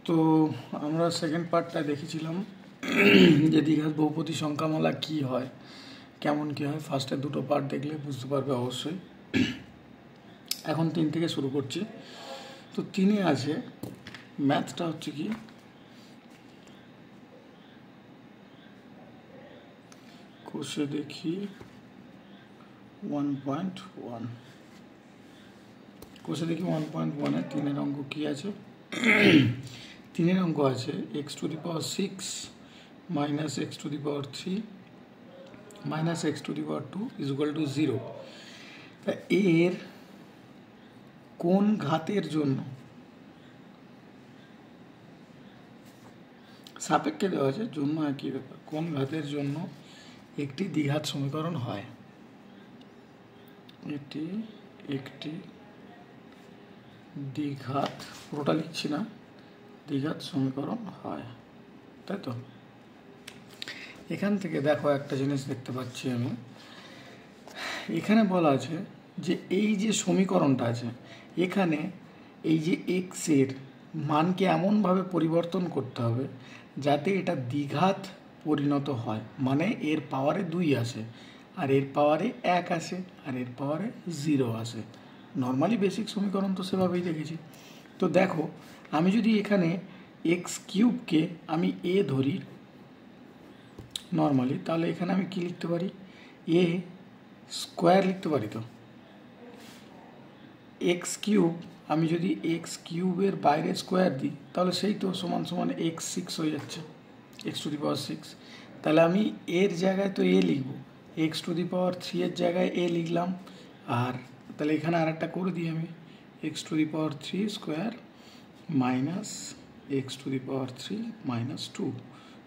তো আমরা সেকেন্ড পার্টটা দেখেছিলাম যে দ্বিঘাত বহুপদী সংখ্যামালা কি হয়, কেমন কি হয়। ফার্স্টে দুটো পার্ট দেখলে বুঝতে পারবে অবশ্যই। এখন 3 থেকে শুরু করছি। তো 3-এ আছে ম্যাথটা হচ্ছে কি, কোষে দেখি 1.1, কোষে দেখি 1.1-এ 3-এর অঙ্ক কি আছে। 3-এর অঙ্ক আছে x⁶ minus x⁻³ minus x⁻² = 0। তা এর কোন ঘাতের জন্য সাপেক্ষে দেওয়া আছে, জন্য একই ব্যাপার, কোন ঘাতের জন্য একটি দ্বিঘাত সমীকরণ হয়। এটি একটি দ্বিঘাত, পুরোটা লিখছি না, দ্বিঘাত সমীকরণ হয়, তাই তো। এখান থেকে দেখো একটা জিনিস দেখতে পাচ্ছি আমি, এখানে বলা আছে যে এই যে সমীকরণটা আছে এখানে এই যে এক্সের মানকে এমনভাবে পরিবর্তন করতে হবে যাতে এটা দ্বিঘাত পরিণত হয়, মানে এর পাওয়ারে 2 আসে, আর এর পাওয়ারে 1 আসে, আর এর পাওয়ারে 0 আসে। নর্মালি বেসিক সমীকরণ তো সেভাবেই দেখেছি। তো দেখো, আমি যদি এখানে x³ আমি a ধরি নর্মালি, তাহলে এখানে আমি কি লিখতে পারি, a² লিখতে পারি। তো x³ আমি যদি x³ বাইরে স্কোয়ার দিই তাহলে সেই তো সমান সমান x6 হয়ে যাচ্ছে, x⁶। তাহলে আমি এর জায়গায় তো a লিখব, x⁻³ এর জায়গায় a লিখলাম, আর তাহলে এখানে আরেকটা করে দিই আমি, x⁻³ মাইনাস x⁻³ মাইনাস 2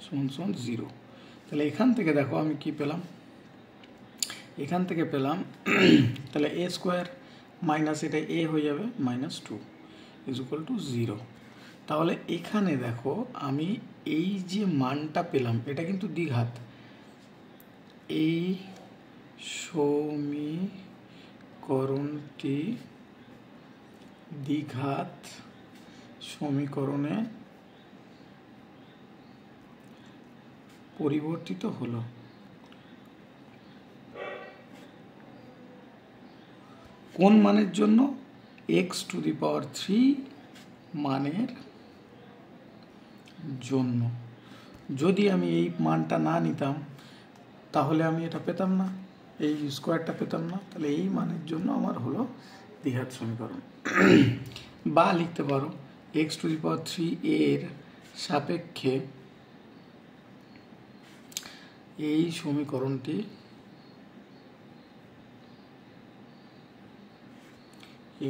= 0। তাহলে এখান থেকে দেখো আমি কি পেলাম, এখান থেকে পেলাম তাহলে a² মাইনাস এটা a হয়ে যাবে -2 = 0। তাহলে এখানে দেখো আমি এই যে মানটা পেলাম এটা কিন্তু দ্বিঘাত, এই সমীকরণটি দ্বিঘাত সমীকরণে পরিবর্তিত হলো। কোন মানের জন্য, x⁻³ মানের জন্য। যদি আমি এই মানটা না নিতাম তাহলে আমি এটা পেতাম না, এই স্কোয়ারটা পেতাম না। তাহলে এই মানের জন্য আমার হলো দ্বিঘাত সমীকরণ। বা লিখতে পারো x⁻³ এর সাপেক্ষে এই সমীকরণটি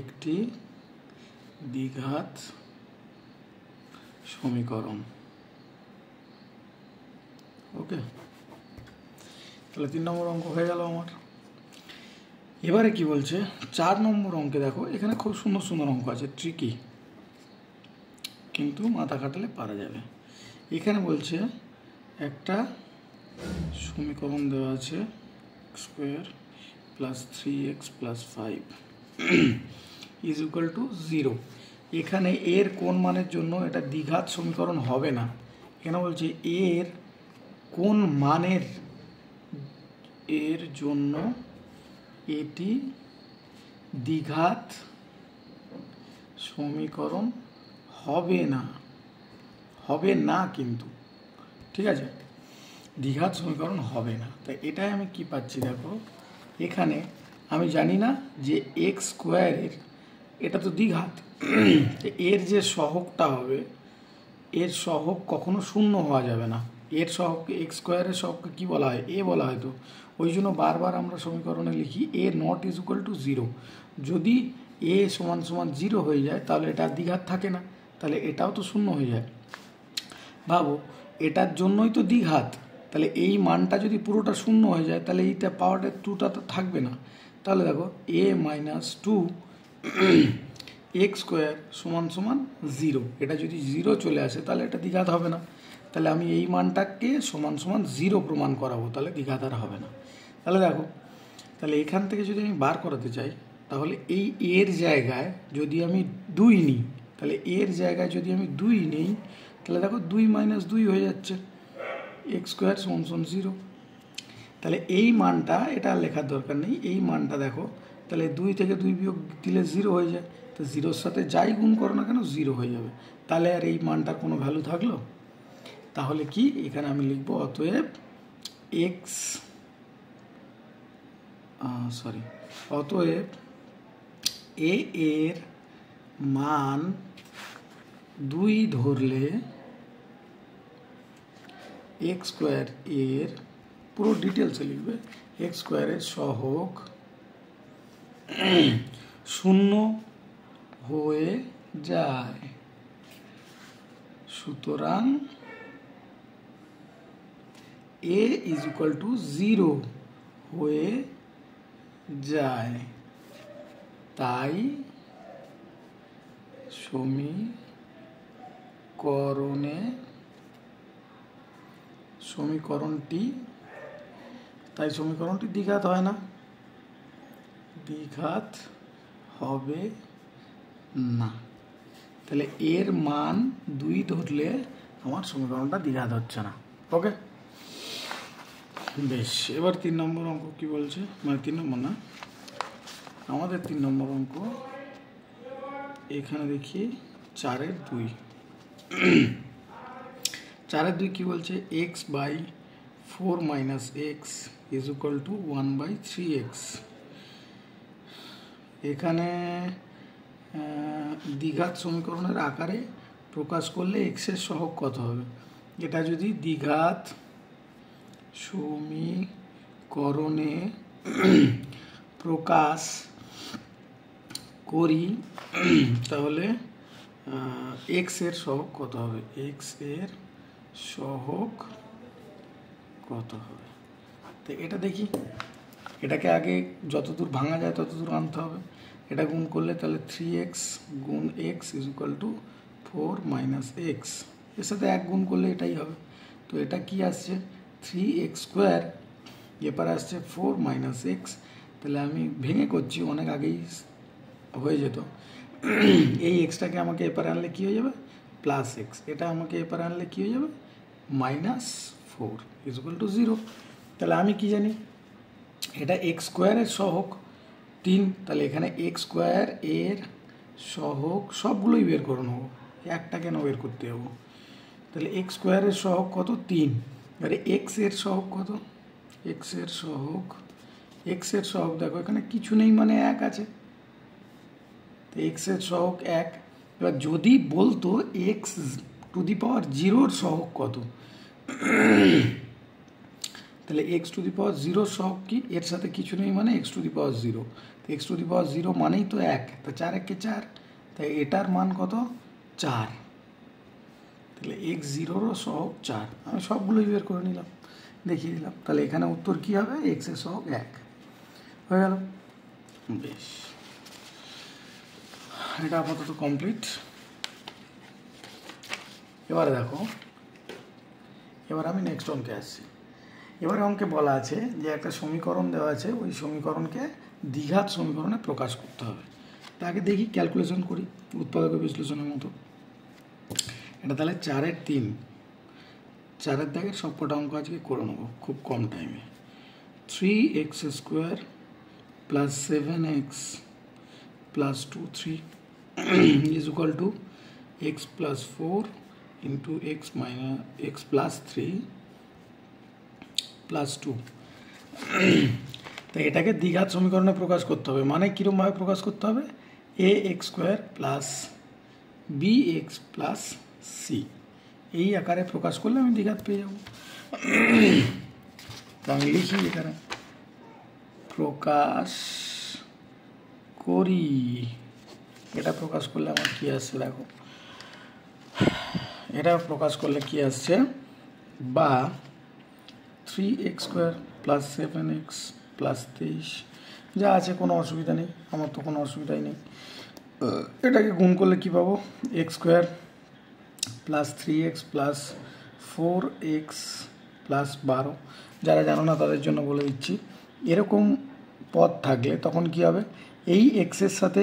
একটি দ্বিঘাত সমীকরণ। ওকে, তাহলে 3 নম্বর অঙ্ক হয়ে গেল আমার। এবারে কি বলছে 4 নম্বর অঙ্কে, দেখো এখানে খুব সুন্দর সুন্দর অঙ্ক আছে, ট্রিকি, কিন্তু মাথা খাটালে পারা যাবে। এখানে বলছে একটা সমীকরণ দেওয়া আছে x² + 3x + 5 = 0। এখানে এর কোন মানের জন্য এটা দ্বিঘাত সমীকরণ হবে না। এখানে বলছে এর কোন মানের এর জন্য এটি দ্বিঘাত সমীকরণ হবে না, হবে না কিন্তু, ঠিক আছে, দ্বিঘাত সমীকরণ হবে না। তাই এটাই আমি কি পাচ্ছি, দেখো এখানে আমি জানি না যে x² এর এটা তো দ্বিঘাত, এর যে সহগটা হবে, এর সহগ কখনো শূন্য হওয়া যাবে না। এর সহগকে x² এর সহগকে কী বলা হয়, a বলা হয়। তো ওই জন্য বারবার আমরা সমীকরণে লিখি a ≠ 0। যদি a = 0 হয়ে যায় তাহলে এটা দ্বিঘাত থাকে না, তাহলে এটাও তো শূন্য হয়ে যায়। ভাবো এটার জন্যই তো দ্বিঘাত, তাহলে এই মানটা যদি পুরোটা শূন্য হয়ে যায় তাহলে এইটা পাওয়ারটা 2টা তো থাকবে না। তাহলে দেখো a - 2 x² = 0, এটা যদি 0 চলে আসে তাহলে এটা দ্বিঘাত হবে না। তাহলে আমি এই মানটাকে = 0 প্রমাণ করাবো, তাহলে দ্বিঘাত আর হবে না। তাহলে দেখো, তাহলে এখান থেকে যদি আমি বার করাতে চাই তাহলে এই এর জায়গায় যদি আমি 2 নিই তাহলে এর জায়গায় যদি আমি 2 নিই তাহলে দেখো 2 - 2 হয়ে যাচ্ছে, এক্স স্কোয়ার সমান সমান 0। তাহলে এই মানটা, এটা আর লেখার দরকার নেই, এই মানটা দেখো, তাহলে 2 থেকে 2 বিয়োগ দিলে 0 হয়ে যায়, তো 0-র সাথে যাই গুণ করো না কেন 0 হয়ে যাবে। তাহলে আর এই মানটার কোনো ভ্যালু থাকলো? তাহলে কি এখানে আমি লিখবো অতএব অতএব এ এর মান 2 ধরলে এক্স স্কোয়ার এর পুরো ডিটেলসে লিখবে, এক্স স্কোয়ারের সহগ 0 হয়ে যায়। সুতরাং a = 0 হয়ে যায়, তাই সমীকরণটি দ্বিঘাত হয় না, দ্বিঘাত হবে না। তাহলে এর মান 2 ধরলে আমার সমীকরণটা দ্বিঘাত হচ্ছে না। ওকে, বেশ। এবার 3 নম্বর অঙ্ক কি বলছে, মানে 3 নম্বর না, আমাদের 3 নম্বর অঙ্ক এখানে দেখি 4-এর 2। 4-এর 2 কি বলছে, x/4 - x = 1/3x। এখানে দ্বিঘাত সমীকরণের আকারে প্রকাশ করলে x এর সহগ কত হবে? এটা যদি দ্বিঘাত সমীকরণে প্রকাশ করি তাহলে x এর সহগ কত হবে? x এর সহগ কত হবে? তো এটা দেখি, এটাকে আগে যতদূর ভাঙা যায় ততদূর আনতে হবে। এটা গুণ করলে তাহলে 3x গুণ x = 4 - x, এর সাথে 1 গুণ করলে এটাই হবে। তো এটা কি আসছে, 3x², এরপরে আসছে 4 - x। তাহলে আমি ভেঙে করছি, অনেক আগেই হয়ে যেত। এই এক্সটাকে আমাকে এপারে আনলে কী হয়ে যাবে, +x। এটা আমাকে এপারে আনলে কী হয়ে যাবে, -4 = 0। তাহলে আমি কি জানি, এটা x² এর সহগ 3, তাহলে এখানে x² এর সহগ সবগুলোই বের করে নেবো, একটা কেন বের করতে যাবো। তাহলে x² এর সহগ কত, 3। এবারে x এর সহগ কত, x এর সহগ দেখো এখানে কিছু নেই, মানে 1 আছে, তো x এর সহগ 1। এবার যদি বলতো x⁴ সহগ কত, তাহলে x⁴ সহগ কি, এর সাথে কিছু নেই মানে x⁴। তো x⁴ মানেই তো 1, তো 4 × 4, তাই এটার মান কত, 4। তাহলে x⁴ সহগ 4, আমি সবগুলোই বের করে নিলাম, দেখিয়ে দিলাম। তাহলে এখানে উত্তর কি হবে, x এর সহগ 1 হয়ে গেল। বেশ, এটা আপাতত কমপ্লিট। এবারে দেখো, এবার আমি নেক্সট অঙ্কে আসছি। এবারে অঙ্কে বলা আছে যে একটা সমীকরণ দেওয়া আছে, ওই সমীকরণকে দ্বিঘাত সমীকরণে প্রকাশ করতে হবে। তাকে দেখি ক্যালকুলেশন করি উৎপাদক বিশ্লেষণের মতো। এটা তাহলে 4-এর 3, 4-এর দাগের সবকটা অঙ্ক আজকে করে নেবো খুব কম টাইমে। 3x² + 7x + 2 3 = x + 4 × x + 3 + 2। তো এটাকে দ্বিঘাত সমীকরণে প্রকাশ করতে হবে, মানে কীরকমভাবে প্রকাশ করতে হবে, ax² + bx + c, এই আকারে প্রকাশ করলে আমি দ্বিঘাত পেয়ে যাব। তো আমি লিখি এখানে প্রকাশ করি, এটা প্রকাশ করলে আমার কী আসছে দেখো, এটা প্রকাশ করলে কি আসছে, বা 3x² + 7x + 23 যা আছে, কোনো অসুবিধা নেই, আমার তো কোনো অসুবিধাই নেই। এটাকে গুণ করলে কি পাবো, x² + 3x + 4x + 12। যারা জানো না তাদের জন্য বলে দিচ্ছি, এরকম পদ থাকলে তখন কি হবে, এই x এর সাথে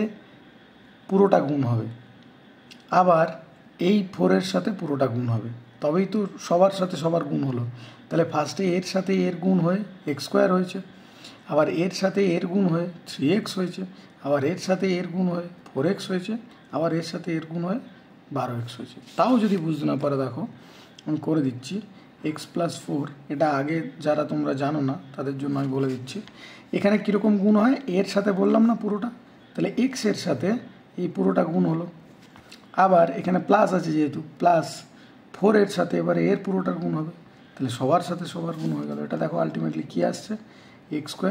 পুরোটা গুণ হবে, আবার এই 4-এর সাথে পুরোটা গুণ হবে, তবেই তো সবার সাথে সবার গুণ হলো। তাহলে ফার্স্টে এর সাথে এর গুণ হয়ে x² হয়েছে, আবার এর সাথে এর গুণ হয়ে 3x হয়েছে, আবার এর সাথে এর গুণ হয়ে 4x হয়েছে, আবার এর সাথে এর গুণ হয়ে 12x হয়েছে। তাও যদি বুঝতে না পারে দেখো আমি করে দিচ্ছি। x+4, এটা আগে যারা তোমরা জানো না তাদের জন্য আমি বলে দিচ্ছি। এখানে কীরকম গুণ হয়, এর সাথে বললাম না পুরোটা, তাহলে x এর সাথে এই পুরোটা গুণ হলো। আবার এখানে প্লাস আছে যেহেতু, +4 এর সাথে এবারে এর পুরোটার গুণ হবে, তাহলে সবার সাথে সবার গুণ হয়ে গেল। এটা দেখো আলটিমেটলি কী আসছে, x²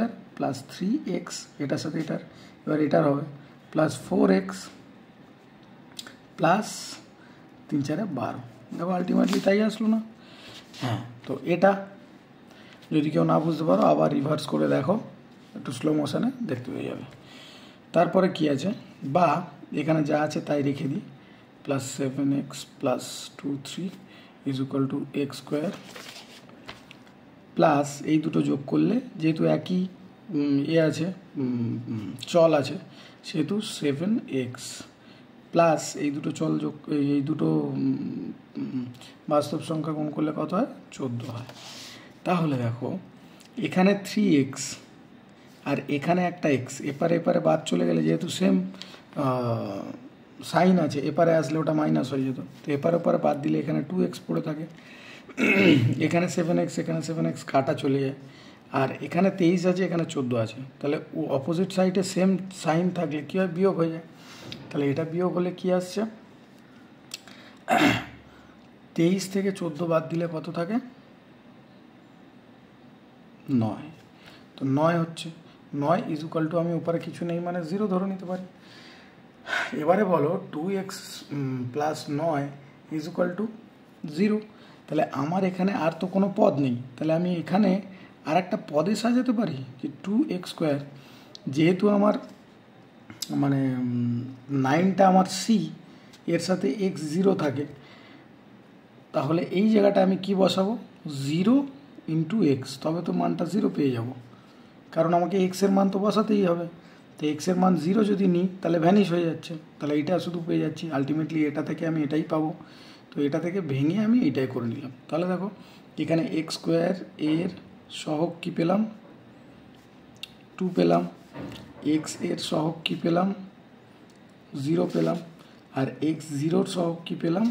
+ 3x, এটার সাথে এটার, এবার এটার হবে +4x প্লাস 3 × 4 = 12। দেখো আলটিমেটলি তাই আসলো না? হ্যাঁ, তো এটা যদি কেউ না বুঝতে পারো আবার রিভার্স করে দেখো, একটু স্লো মোশনে দেখতে পেয়ে যাবে। তারপরে কি আছে, বা এখানে যা আছে তাই রেখে দিই, +7x + 2 3 = x² প্লাস এই দুটো যোগ করলে যেহেতু একই আছে, চল আছে, সেহেতু 7x প্লাস এই দুটো চল যোগ, এই দুটো বাস্তব সংখ্যা গুণ করলে কত হয়, 14 হয়। তাহলে দেখো এখানে 3x আর এখানে একটা x, এপারে বাদ চলে গেলে যেহেতু সেম সাইন আছে, এপারে আসলে ওটা মাইনাস হয়ে যেত, তো এপারে বাদ দিলে এখানে 2x পড়ে থাকে, এখানে 7x, এখানে 7x কাটা চলে যায়, আর এখানে 23 আছে, এখানে 14 আছে, তাহলে অপোজিট সাইডে সেম সাইন থাকলে কী হয়, বিয়োগ হয়ে যায়। তাহলে এটা বিয়োগ হলে কী আসছে, 23 থেকে 14 বাদ দিলে কত থাকে, 9। তো 9 হচ্ছে, 9 = আমি উপরে কিছু নেই মানে 0 ধরে নিতে পারি। এবারে বলো 2x + 9 = 0। তাহলে আমার এখানে আর তো কোনো পদ নেই, তাহলে আমি এখানে আর একটা পদে সাজাতে পারি যে 2x², যেহেতু আমার মানে 9টা আমার c, এর সাথে x 0 থাকে, তাহলে এই জায়গাটা আমি কি বসাবো, 0 × x, তবে তো মানটা 0 পেয়ে যাব, কারণ আমাকে x এর মান তো বসাতেই হবে। তো x এর মান 0 যদি নিই তাহলে ভ্যানিশ হয়ে যাচ্ছে, তাহলে এটা শুধু পেয়ে যাচ্ছি। আলটিমেটলি এটা থেকে আমি এটাই পাবো, তো এটা থেকে ভেঙে আমি এটাই করে নিলাম। তাহলে দেখো এখানে x² এর সহগ কী পেলাম, 2 পেলাম, x এর সহগ কী পেলাম, 0 পেলাম, আর x 0-র সহগ কী পেলাম,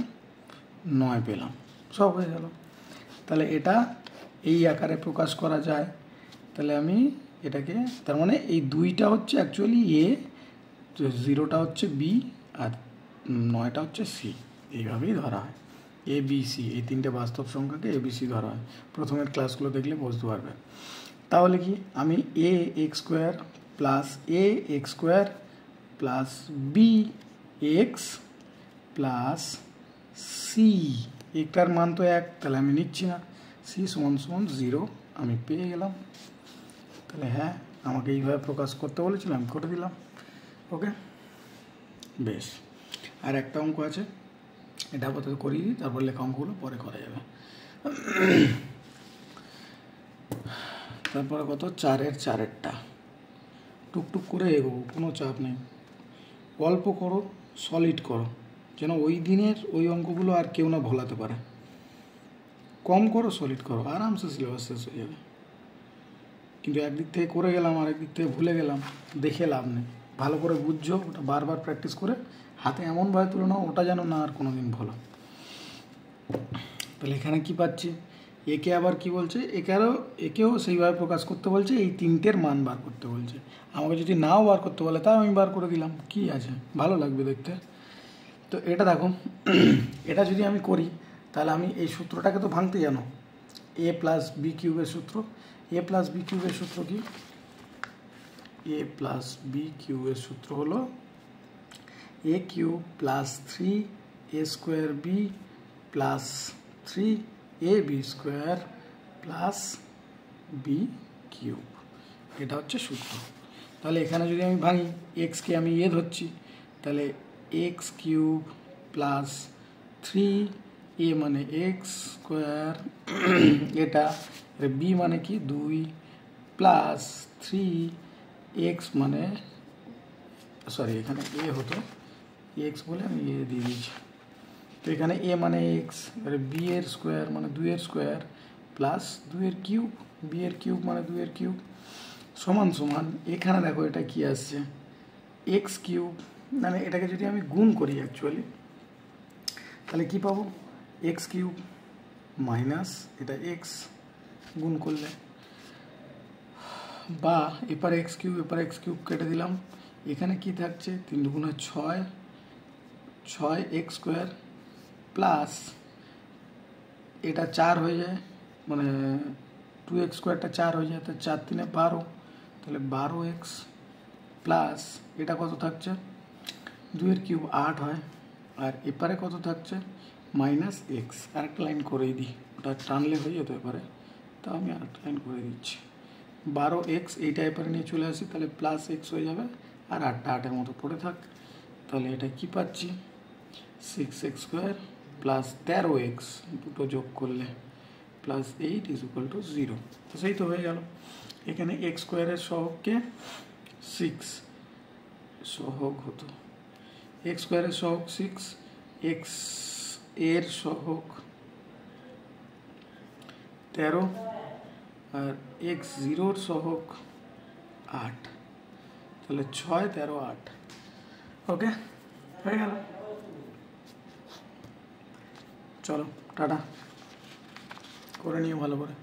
9 পেলাম, সব হয়ে গেল। তাহলে এটা এই আকারে প্রকাশ করা যায়। তাহলে আমি এটাকে, তার মানে এই 2টা হচ্ছে অ্যাকচুয়ালি a, 0টা হচ্ছে b, আর 9টা হচ্ছে c, এইভাবেই ধরা হয়। a b c, এই 3টে বাস্তব সংখ্যাকে a b c ধরা হয়। প্রথমের ক্লাসগুলো দেখলে বুঝতে পারবে। তাহলে কি, আমি ax² + ax² + bx + c, একটার মান তো 1, তাহলে আমি নিচ্ছি না, c = 0 আমি পেয়ে গেলাম। তাহলে হ্যাঁ, আমাকে এইভাবে প্রকাশ করতে বলেছিলাম, আমি করে দিলাম। ওকে, বেশ। আর একটা অঙ্ক আছে, এটা আপাতত করিয়ে দিই, তারপর লেখা অঙ্কগুলো পরে করা যাবে। তারপরে কত, 4-এর 4-এরটা টুকটুক করে এগোবো, কোনো চাপ নেই, অল্প করো, সলিড করো, যেন ওই দিনের ওই অঙ্কগুলো আর কেউ না ভোলাতে পারে। কম করো, সলিড করো, আরামসে সিলেবাস শেষ হয়ে যাবে। কিন্তু একদিক থেকে করে গেলাম আর একদিক থেকে ভুলে গেলাম, দেখে লাভ নেই। ভালো করে বুঝছো, ওটা বারবার প্র্যাকটিস করে হাতে এমনভাবে তুলে নাও ওটা যেন না আর কোনো দিন ভোলো। তাহলে এখানে কি পাচ্ছি, একে আবার কি বলছে, একেও সেইভাবে প্রকাশ করতে বলছে, এই 3টের মান বার করতে বলছে। আমাকে যদি নাও বার করতে বলে তাও আমি বার করে দিলাম, কি আছে, ভালো লাগবে দেখতে। তো এটা দেখো, এটা যদি আমি করি তাহলে আমি এই সূত্রটাকে তো ভাঙতে জানো, a + b³ এর সূত্র। a + b³ এর সূত্র কি, a + b³ এর সূত্র হলো a³ + 3a² b + 3ab² + b³, এটা হচ্ছে সূত্র। তাহলে এখানে যদি আমি ভাঙি, এক্সকে আমি এ ধরছি, তাহলে x³ + 3a মানে x², এটা b মানে কি 2, প্লাস 3x মানে, সরি এখানে a হতো, এক্স বলে আমি এ দিয়ে দিয়েছি। তো এখানে এ মানে এক্স, এবারে বি এর স্কোয়ার মানে 2 এর স্কোয়ার প্লাস 2 এর কিউব, বি এর কিউব মানে 2 এর কিউব সমান সমান এখানে দেখো এটা কি আসছে এক্স কিউব, মানে এটাকে যদি আমি গুণ করি অ্যাকচুয়ালি তাহলে কি পাবো এক্স কিউব মাইনাস এটা এক্স গুণ করলে, বা এপার এক্স কিউব কেটে দিলাম, এখানে কি থাকছে 3 দুগুণে 6, 6 এক্স স্কোয়ার প্লাস এটা 4 হয়ে যায়, মানে 2x স্কোয়ারটা 4 হয়ে যায়, তো 4 3 12, তাহলে 12x প্লাস এটা কত থাকছে 2 এর কিউব 8 হয়, আর এপারে কত থাকছে মাইনাস এক্স। আরেকটা লাইন করেই দিই, ওটা টানলে হয়ে যেত এপারে, তো আমি আরেকটা লাইন করে দিচ্ছি 12x, এইটা এপারে নিয়ে চলে আসি তাহলে প্লাস এক্স হয়ে যাবে, আর 8টা 8-এর মতো পড়ে থাক, তাহলে এটা কি পাচ্ছি 6x স্কোয়ার প্লাস 13x দুটো যোগ করলে প্লাস 8 = 0। তো সেই তো হয়ে গেল। এখানে এক্স স্কোয়ারের সহগকে 6 সহগ হতো, এক্স স্কোয়ারের সহগ 6, এক্স এর সহগ 13, আর এক্স জিরোর সহগ 8, তাহলে 6 13 8। ওকে হয়ে গেল। চলো টাটা, করে নিও ভালো করে।